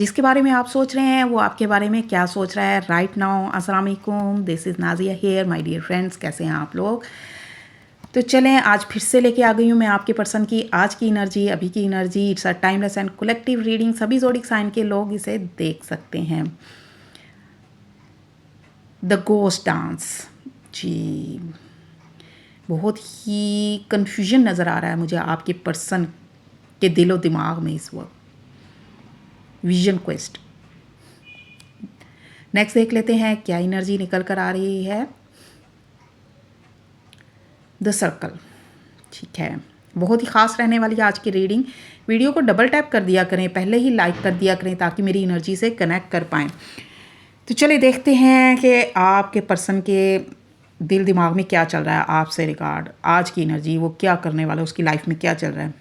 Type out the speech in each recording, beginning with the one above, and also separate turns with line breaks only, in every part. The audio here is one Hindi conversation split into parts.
जिसके बारे में आप सोच रहे हैं वो आपके बारे में क्या सोच रहा है राइट नाउ। अस्सलाम वालेकुम, this is Nazia here my dear friends. कैसे हैं आप लोग? तो चलें, आज फिर से लेके आ गई हूँ मैं आपके पर्सन की आज की एनर्जी, अभी की energy. It's a timeless and collective reading. सभी ज़ोडिक साइन के लोग इसे देख सकते हैं। द गोस्ट डांस जी, बहुत ही कन्फ्यूजन नज़र आ रहा है मुझे आपके पर्सन के दिलो दिमाग में इस वक्त। Vision quest. नेक्स्ट देख लेते हैं क्या एनर्जी निकल कर आ रही है। द सर्कल, ठीक है, बहुत ही ख़ास रहने वाली आज की रीडिंग। वीडियो को डबल टैप कर दिया करें, पहले ही लाइक कर दिया करें ताकि मेरी एनर्जी से कनेक्ट कर पाएँ। तो चलिए देखते हैं कि आपके पर्सन के दिल दिमाग में क्या चल रहा है आपसे रिगार्ड आज की एनर्जी। वो क्या करने वाला है, उसकी लाइफ में क्या चल रहा है।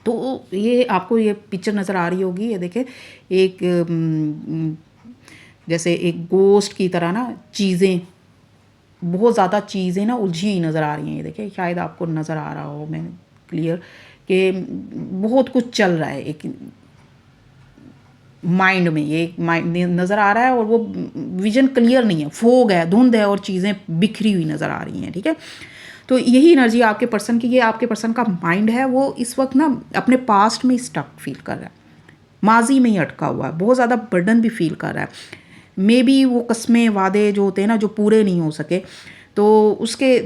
तो ये आपको ये पिक्चर नज़र आ रही होगी, ये देखें, एक जैसे एक गोस्ट की तरह ना चीज़ें, बहुत ज़्यादा चीज़ें ना उलझी हुई नज़र आ रही हैं। ये देखिए, शायद आपको नज़र आ रहा हो मैं क्लियर कि बहुत कुछ चल रहा है एक माइंड में। ये माइंड नज़र आ रहा है और वो विजन क्लियर नहीं है, फोग है, धुंध है और चीज़ें बिखरी हुई नज़र आ रही हैं। ठीक है, तो यही एनर्जी आपके पर्सन की। ये आपके पर्सन का माइंड है, वो इस वक्त ना अपने पास्ट में स्टक फील कर रहा है, माजी में ही अटका हुआ है, बहुत ज़्यादा बर्डन भी फील कर रहा है। मे बी वो कस्में वादे जो होते हैं ना, जो पूरे नहीं हो सके, तो उसके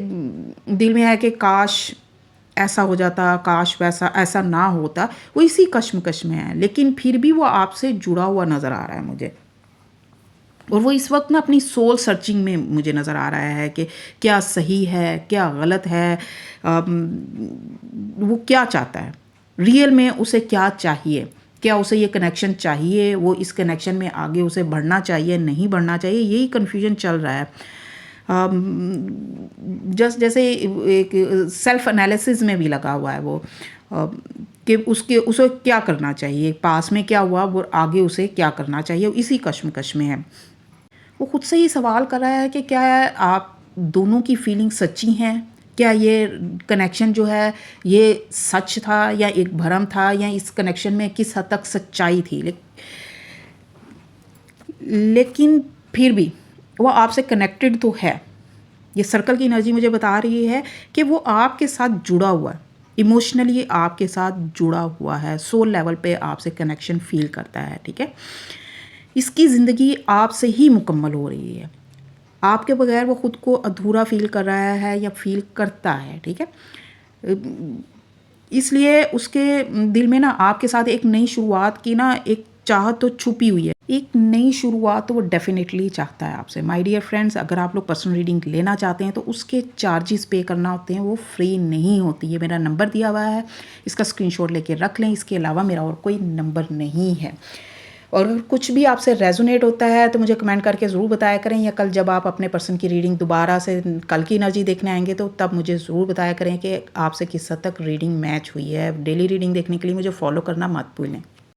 दिल में है कि काश ऐसा हो जाता, काश वैसा ऐसा ना होता। वो इसी कश्मकश में है, लेकिन फिर भी वो आपसे जुड़ा हुआ नज़र आ रहा है मुझे। और वो इस वक्त ना अपनी सोल सर्चिंग में मुझे नज़र आ रहा है कि क्या सही है, क्या गलत है, वो क्या चाहता है रियल में, उसे क्या चाहिए, क्या उसे ये कनेक्शन चाहिए, वो इस कनेक्शन में आगे उसे बढ़ना चाहिए, नहीं बढ़ना चाहिए, यही कन्फ्यूजन चल रहा है। जस्ट जैसे एक सेल्फ एनालिसिस में भी लगा हुआ है वो, कि उसे क्या करना चाहिए, पास में क्या हुआ, वो आगे उसे क्या करना चाहिए, इसी कश्मकश में है। वो खुद से ही सवाल कर रहा है कि क्या आप दोनों की फीलिंग सच्ची हैं, क्या ये कनेक्शन जो है ये सच था या एक भ्रम था, या इस कनेक्शन में किस हद तक सच्चाई थी। लेकिन फिर भी वो आपसे कनेक्टेड तो है। ये सर्कल की एनर्जी मुझे बता रही है कि वो आपके साथ जुड़ा हुआ है, इमोशनली आपके साथ जुड़ा हुआ है, सोल लेवल पे आपसे कनेक्शन फील करता है। ठीक है, इसकी ज़िंदगी आपसे ही मुकम्मल हो रही है, आपके बगैर वो ख़ुद को अधूरा फील कर रहा है या फील करता है। ठीक है, इसलिए उसके दिल में ना आपके साथ एक नई शुरुआत की ना एक चाहत तो छुपी हुई है, एक नई शुरुआत तो वो डेफिनेटली चाहता है आपसे। माय डियर फ्रेंड्स, अगर आप लोग पर्सनल रीडिंग लेना चाहते हैं तो उसके चार्जेस पे करना होते हैं, वो फ्री नहीं होती है। मेरा नंबर दिया हुआ है, इसका स्क्रीनशॉट लेके रख लें। इसके अलावा मेरा और कोई नंबर नहीं है। और अगर कुछ भी आपसे रेजोनेट होता है तो मुझे कमेंट करके ज़रूर बताया करें, या कल जब आप अपने पर्सन की रीडिंग दोबारा से कल की एनर्जी देखने आएंगे तो तब मुझे ज़रूर बताया करें कि आपसे किस हद तक रीडिंग मैच हुई है। डेली रीडिंग देखने के लिए मुझे फॉलो करना मत भूलें।